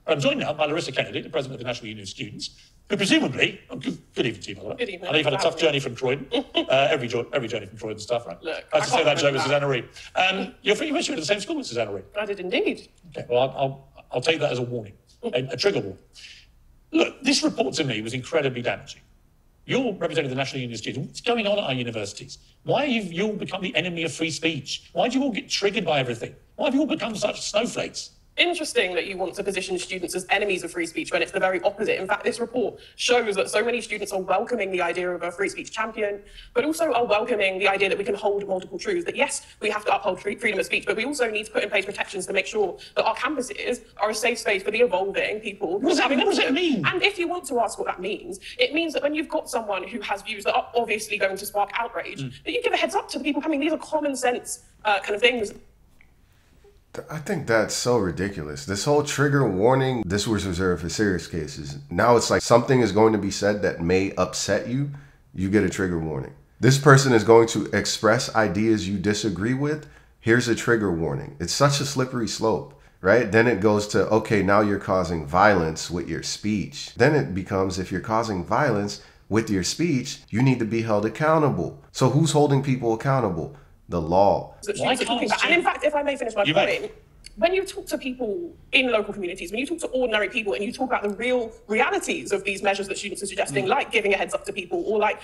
I'm joined now by Larissa Kennedy, the president of the National Union of Students, who presumably, good evening to you, by the way. Good evening. I know you've had a tough journey from Croydon. every journey from Croydon stuff, right? Look, I have to say that joke with Susanna Reid. You went to the same school as Susanna Reid. I did indeed. Okay, well, I'll take that as a warning, a trigger warning. Look, this report to me was incredibly damaging. You're representing the National Union of Students. What's going on at our universities? Why have you all become the enemy of free speech? Why do you all get triggered by everything? Why have you all become such snowflakes? Interesting that you want to position students as enemies of free speech when it's the very opposite. In fact, this report shows that so many students are welcoming the idea of a free speech champion, but also are welcoming the idea that we can hold multiple truths, that yes, we have to uphold freedom of speech, but we also need to put in place protections to make sure that our campuses are a safe space for the evolving people. What does that mean? And if you want to ask what that means, it means that when you've got someone who has views that are obviously going to spark outrage, that you give a heads up to the people coming. These are common sense kind of things. I think that's so ridiculous. This whole trigger warning, this was reserved for serious cases. Now it's like something is going to be said that may upset you, you get a trigger warning. This person is going to express ideas you disagree with, here's a trigger warning. It's such a slippery slope, right? Then it goes to, okay, now you're causing violence with your speech. Then it becomes, if you're causing violence with your speech, you need to be held accountable. So who's holding people accountable? The law. And in fact, if I may finish my point, when you talk to people in local communities, when you talk to ordinary people and you talk about the real realities of these measures that students are suggesting, like giving a heads up to people or like,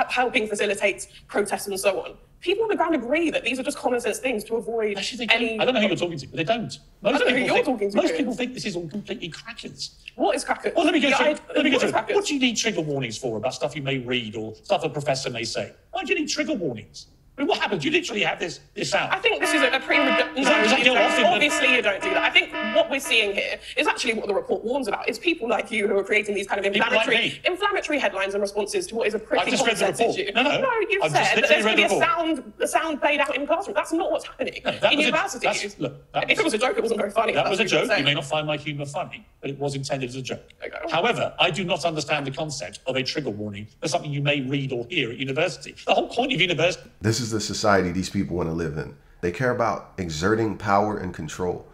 helping facilitate protests and so on, people on the ground agree that these are just common sense things to avoid any... I don't know who you're talking to, but they don't. I don't know who you're talking to. Most people think this is all completely crackers. What is crackers? Well, let me get through. What do you need trigger warnings for about stuff you may read or stuff a professor may say? Why do you need trigger warnings? I mean, what happens? You literally have this out. I think this is a pretty... Obviously, you don't do that. I think what we're seeing here is actually what the report warns about. It's people like you who are creating these kind of inflammatory headlines and responses to what is a pretty complex issue. No, you've said that there's going to be a sound played out in the classroom. That's not what's happening in universities. If it was a joke, it wasn't very funny. That was a joke. You may not find my humour funny, but it was intended as a joke. However, I do not understand the concept of a trigger warning for something you may read or hear at university. The whole point of university... This is the society these people want to live in. They care about exerting power and control.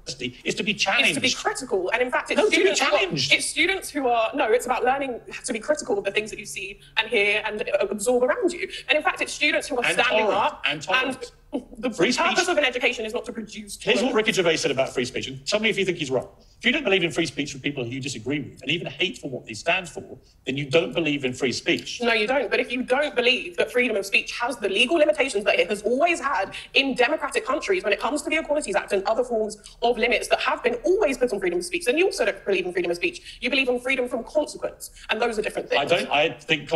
Is to be challenged. It's to be critical. And in fact, it's students who are... No, it's about learning to be critical of the things that you see and hear and absorb around you. And in fact, it's students who are standing up and the purpose of an education is not to produce... Here's what Ricky Gervais said about free speech. And tell me if you think he's wrong. If you don't believe in free speech for people who you disagree with and even hate for what they stand for, then you don't believe in free speech. No, you don't. But if you don't believe that freedom of speech has the legal limitations that it has always had in democratic countries when it comes to the Equalities Act and other forms of limits that have been always put on freedom of speech, then you also don't believe in freedom of speech. You believe in freedom from consequence. And those are different things. I think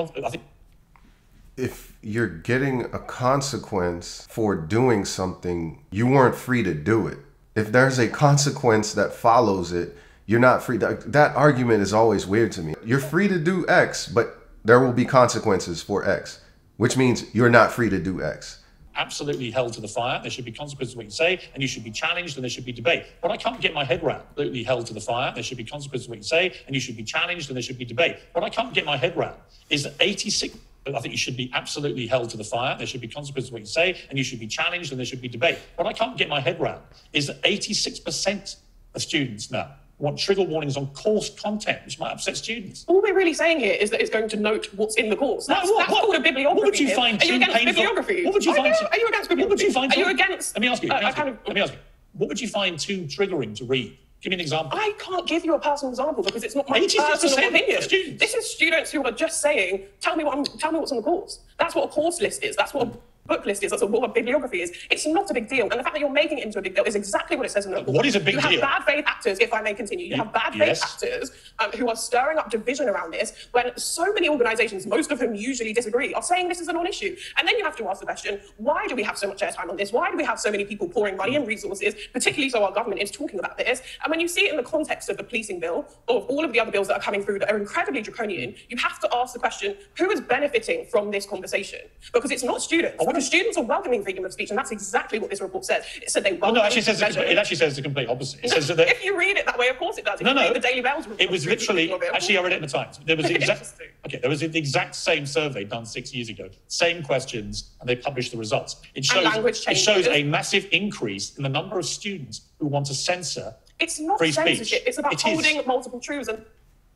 if you're getting a consequence for doing something, you weren't free to do it. If there's a consequence that follows it, you're not free. That argument is always weird to me. You're free to do X, but there will be consequences for X, which means you're not free to do X. Absolutely held to the fire. There should be consequences to what you say, and you should be challenged, and there should be debate. What I can't get my head around, absolutely held to the fire. There should be consequences to what you say, and you should be challenged, and there should be debate. What I can't get my head around is that 86... I think you should be absolutely held to the fire. There should be consequences to what you say, and you should be challenged, and there should be debate. What I can't get my head around is that 86% of students now want trigger warnings on course content, which might upset students. All we're really saying here is that it's going to note what's in the course. That's called a bibliography. What would you find too painful? Bibliography? What would you find? Are you against bibliography? What would you find? Are you against? Let me ask you. Let me ask you. What would you find too triggering to read? Give me an example. I can't give you a personal example because it's not my personal opinion. Students. This is students who are just saying, tell me what's on the course. That's what a course list is. That's what a book list is. That's what a bibliography is. It's not a big deal. And the fact that you're making it into a big deal is exactly what it says in the report. What is a big deal? You have bad faith actors, if I may continue. You have bad faith actors who are stirring up division around this when so many organisations, most of whom usually disagree, are saying this is a non-issue. And then you have to ask the question, why do we have so much airtime on this? Why do we have so many people pouring money and resources, particularly so our government is talking about this? And when you see it in the context of the policing bill, of all of the other bills that are coming through that are incredibly draconian, you have to ask the question, who is benefiting from this conversation? Because it's not students. Because students are welcoming freedom of speech, and that's exactly what this report says. It said they welcome it actually says the complete opposite. It says that if you read it that way, of course it does. The Daily Mail's report. It was literally, actually I read it in the Times. There was the exact same survey done 6 years ago, same questions, and they published the results. It shows a massive increase in the number of students who want to censor It's not free censorship. speech. It's about holding multiple truths. And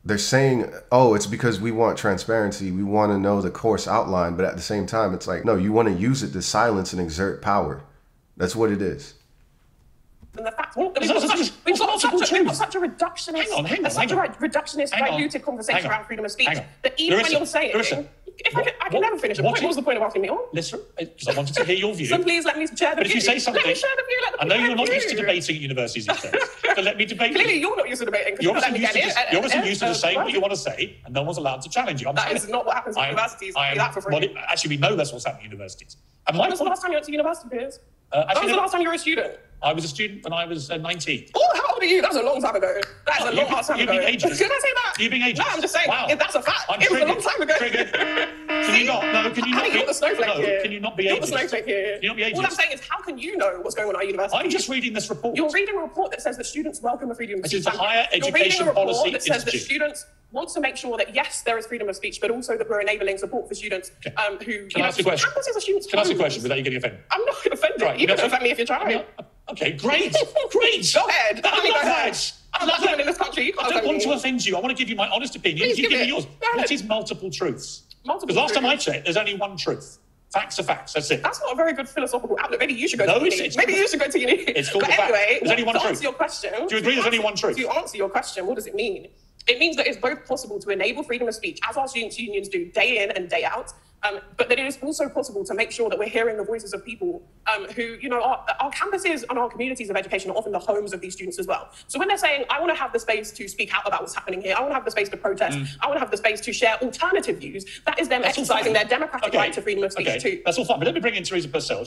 they're saying, oh, it's because we want transparency. We want to know the course outline. But at the same time, it's like, no, you want to use it to silence and exert power. That's what it is. And the fact we've got such a reductionist, diluted conversation around freedom of speech that even when you're saying, I can never finish a point. What was the point of asking me on? Listen, because I wanted to hear your view. So please let me share the view. But if you say something, let me share the view. I know you're not used to debating at universities these days, so let me debate. Clearly, you're not used to debating. You're obviously used to just saying what you want to say, and no one's allowed to challenge you. That is not what happens at universities. Actually, we know that's what's happening at universities. When was the last time you went to university, Piers? When was the last time you were a student? I was a student when I was 19. Oh, how old are you? That was a long time ago. That's a long time ago. You're being ageist. Can I say that? You're being ageist. No, I'm just saying. Wow. That's a fact. It was a long time ago. Triggered. Can you not? No, can you not? You're the snowflake here. Can you not be ageist? You're the snowflake here. Can you not be ageist? All I'm saying is, how can you know what's going on at university? I'm just reading this report. You're reading a report that says that students welcome the freedom of speech. Which is the higher education policy that says that students want to make sure that, yes, there is freedom of speech, but also that we're enabling support for students who... Can I ask you a question? Can I ask you a question without you getting offended? I'm not offended. Right, you can offend me if you're trying. Okay, great. Great. Go ahead. I love that. I'm not living in this country. I don't want to offend you. I want to give you my honest opinion. You give me yours. What is multiple truths? Because last time I checked, there's only one truth. Facts are facts. That's it. That's not a very good philosophical outlook. Maybe you should go to uni. Maybe you should go to uni. It's called but anyway, there's only one to truth. Answer your question, do you agree there's only one truth? To answer your question, what does it mean? It means that it's both possible to enable freedom of speech, as our students' unions do day in and day out, but that it is also possible to make sure that we're hearing the voices of people who, our campuses and our communities of education are often the homes of these students as well. So when they're saying, I want to have the space to speak out about what's happening here, I want to have the space to protest, I want to have the space to share alternative views, that is them exercising their democratic right to freedom of speech too. That's all fine, but let me bring in Teresa Purcell.